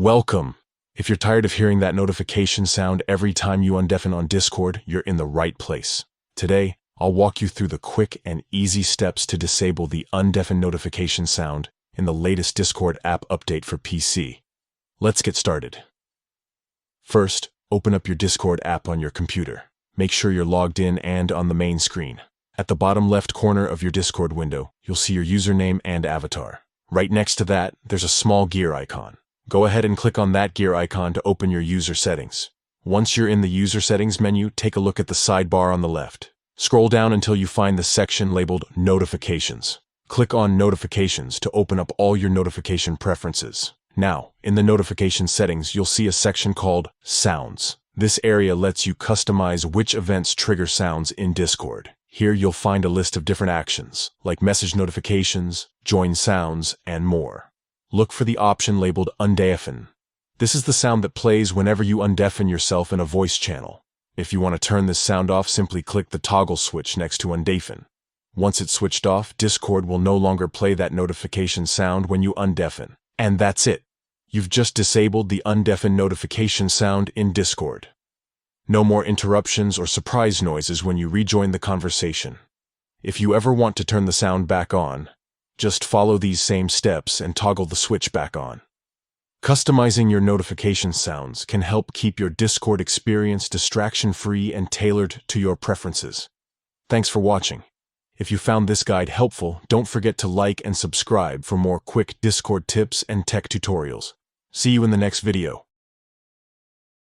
Welcome! If you're tired of hearing that notification sound every time you undeafen on Discord, you're in the right place. Today, I'll walk you through the quick and easy steps to disable the undeafen notification sound in the latest Discord app update for PC. Let's get started. First, open up your Discord app on your computer. Make sure you're logged in and on the main screen. At the bottom left corner of your Discord window, you'll see your username and avatar. Right next to that, there's a small gear icon. Go ahead and click on that gear icon to open your user settings. Once you're in the user settings menu, take a look at the sidebar on the left. Scroll down until you find the section labeled Notifications. Click on Notifications to open up all your notification preferences. Now, in the notification settings, you'll see a section called Sounds. This area lets you customize which events trigger sounds in Discord. Here you'll find a list of different actions, like message notifications, join sounds, and more. Look for the option labeled Undeafen. This is the sound that plays whenever you undeafen yourself in a voice channel. If you want to turn this sound off, simply click the toggle switch next to Undeafen. Once it's switched off, Discord will no longer play that notification sound when you undeafen. And that's it. You've just disabled the undeafen notification sound in Discord. No more interruptions or surprise noises when you rejoin the conversation. If you ever want to turn the sound back on, just follow these same steps and toggle the switch back on. Customizing your notification sounds can help keep your Discord experience distraction-free and tailored to your preferences. Thanks for watching. If you found this guide helpful, don't forget to like and subscribe for more quick Discord tips and tech tutorials. See you in the next video.